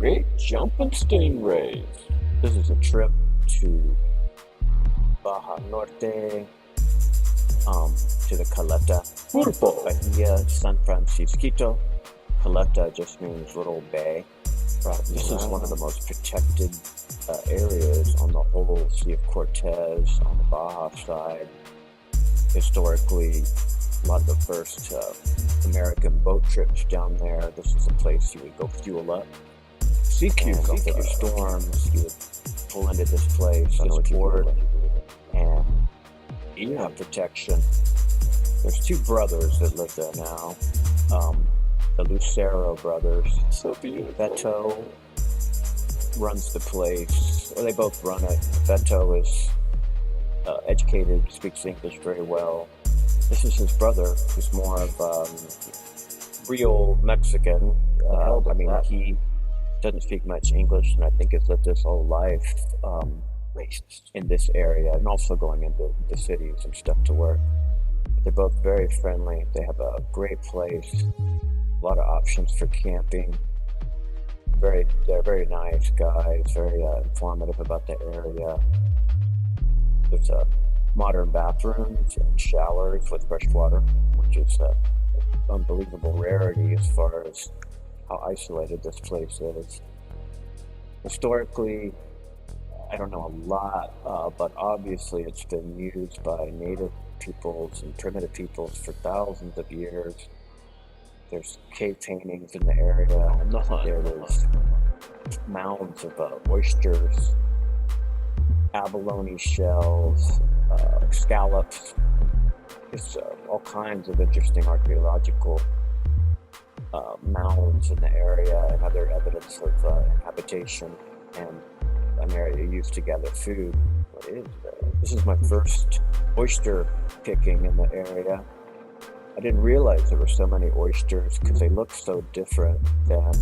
Great jumping stingrays. This is a trip to Baja Norte, to the Caleta, Pulpo. Bahia, San Francisquito. Caleta just means little bay. This is one of the most protected areas on the whole Sea of Cortez on the Baja side. Historically, a lot of the first American boat trips down there, this is a place you would go fuel up. Sea cucumber storms, you would pull into this place, this port, and you have protection. There's two brothers that live there now, the Lucero brothers. So beautiful. Beto runs the place, or they both run it. Beto is educated, speaks English very well. This is his brother, who's more of real Mexican. He doesn't speak much English, and I think has lived his whole life in this area, and also going into the cities and stuff to work. They're both very friendly. They have a great place, a lot of options for camping. They're very nice guys, very informative about the area. There's modern bathrooms and showers with fresh water, which is an unbelievable rarity as far as how isolated this place is. Historically, I don't know a lot, but obviously it's been used by native peoples and primitive peoples for thousands of years. There's cave paintings in the area. There's mounds of oysters, abalone shells, scallops. There's all kinds of interesting archaeological mounds in the area and other evidence of habitation and an area used to gather food. This is my first oyster picking in the area. I didn't realize there were so many oysters because they look so different than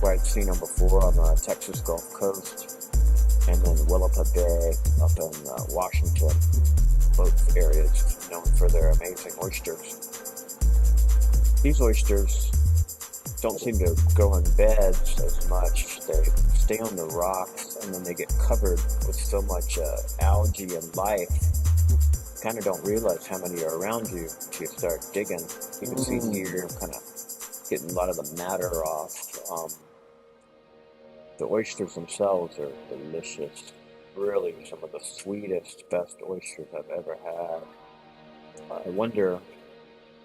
where I'd seen them before on the Texas Gulf Coast and then Willapa Bay up in Washington. Both areas known for their amazing oysters. These oysters don't seem to grow in beds as much. They stay on the rocks, and then they get covered with so much algae and life. You kind of don't realize how many are around you until you start digging. You can see here kind of getting a lot of the matter off. The oysters themselves are delicious. Really some of the sweetest, best oysters I've ever had. I wonder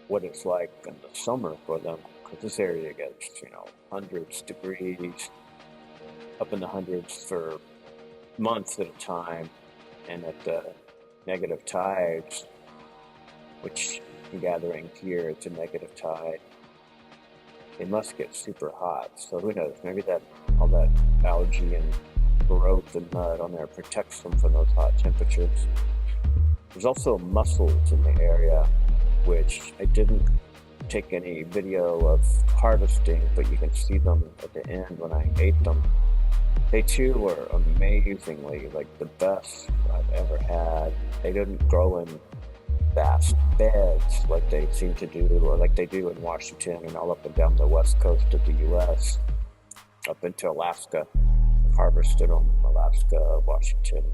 what it's like in the summer for them, because this area gets, hundreds degrees, up in the hundreds for months at a time, and at the negative tides, which I'm gathering here, it's a negative tide. They must get super hot, so who knows, maybe all that algae and growth and mud on there protects them from those hot temperatures. There's also mussels in the area, which I didn't take any video of harvesting, but you can see them at the end when I ate them. They too were amazingly the best I've ever had. They didn't grow in vast beds like they seem to do, or like they do in Washington and all up and down the west coast of the U.S. up into Alaska. Harvested them, Alaska, Washington,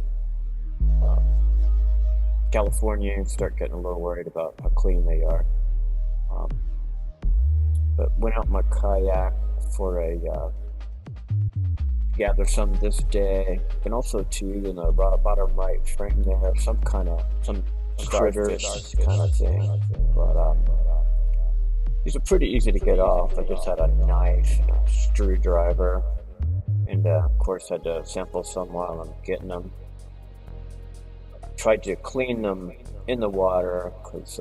California, and start getting a little worried about how clean they are. But went out in my kayak for gather some this day, and also too in the bottom right frame there, some starfish kind of thing. But these are pretty easy to get off. I just had a knife and a screwdriver. And of course, had to sample some while I'm getting them. Tried to clean them in the water because,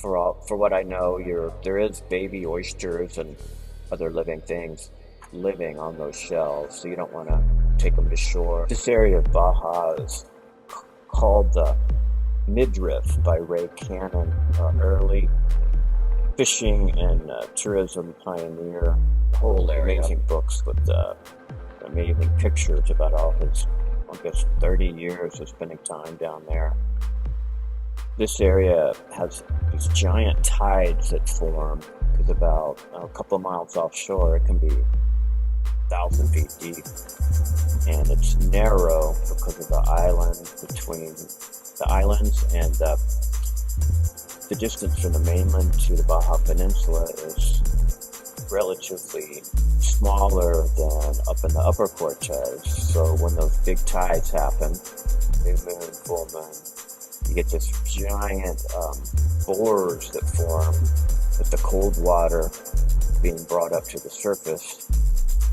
for what I know, there is baby oysters and other living things living on those shells, so you don't want to take them to shore. This area of Baja is called the Midriff by Ray Cannon, early fishing and tourism pioneer. Whole amazing books with amazing pictures about all his, 30 years of spending time down there. This area has these giant tides that form, because about a couple of miles offshore it can be 1,000 feet deep, and it's narrow because of the island between the islands, and the distance from the mainland to the Baja Peninsula is relatively smaller than up in the upper Cortez. So when those big tides happen, new moon, full moon, you get this giant bores that form with the cold water being brought up to the surface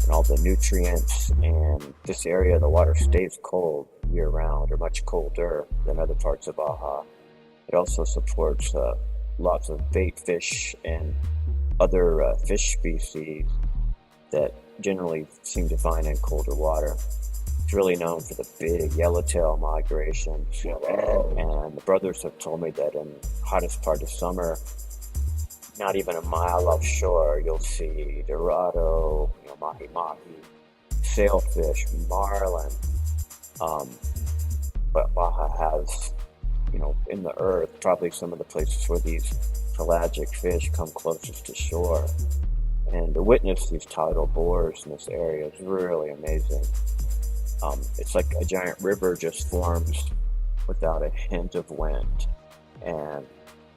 and all the nutrients. And this area, the water stays cold year round, or much colder than other parts of Baja. It also supports lots of bait fish and other fish species that generally seem to find in colder water. It's really known for the big yellowtail migrations. And the brothers have told me that in the hottest part of summer, not even a mile offshore, you'll see dorado, mahi-mahi, sailfish, marlin. But Baja has, in the earth, probably some of the places where these pelagic fish come closest to shore. And to witness these tidal bores in this area is really amazing. It's like a giant river just forms without a hint of wind. And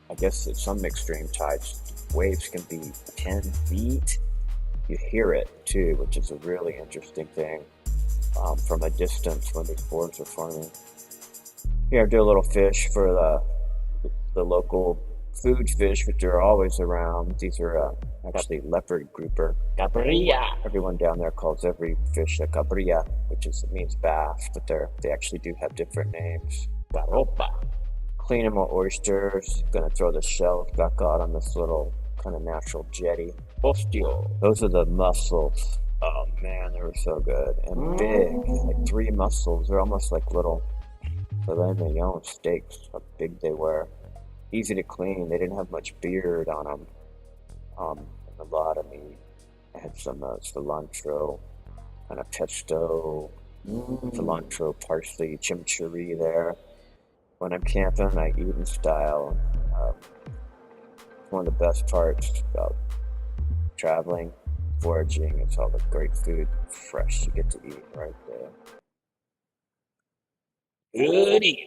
I guess at some extreme tides, waves can be 10 feet. You hear it too, which is a really interesting thing from a distance when these bores are forming. Here, I do a little fish for the local food fish, which are always around. These are actually leopard grouper. Cabrilla. Everyone down there calls every fish a cabrilla, which means bass, but they actually do have different names. Garopa. Clean them with oysters. Gonna throw the shells back out on this little kind of natural jetty. Ostio. Those are the mussels. Oh man, they were so good and big. Like 3 mussels. They're almost like little filet mignon steaks. How big they were. Easy to clean. They didn't have much beard on them. And a lot of meat. I had some cilantro, kind of pesto, cilantro, parsley, chimichurri there. When I'm camping, I eat in style. One of the best parts about traveling, foraging, it's all the great food, fresh you get to eat right there. Good eating.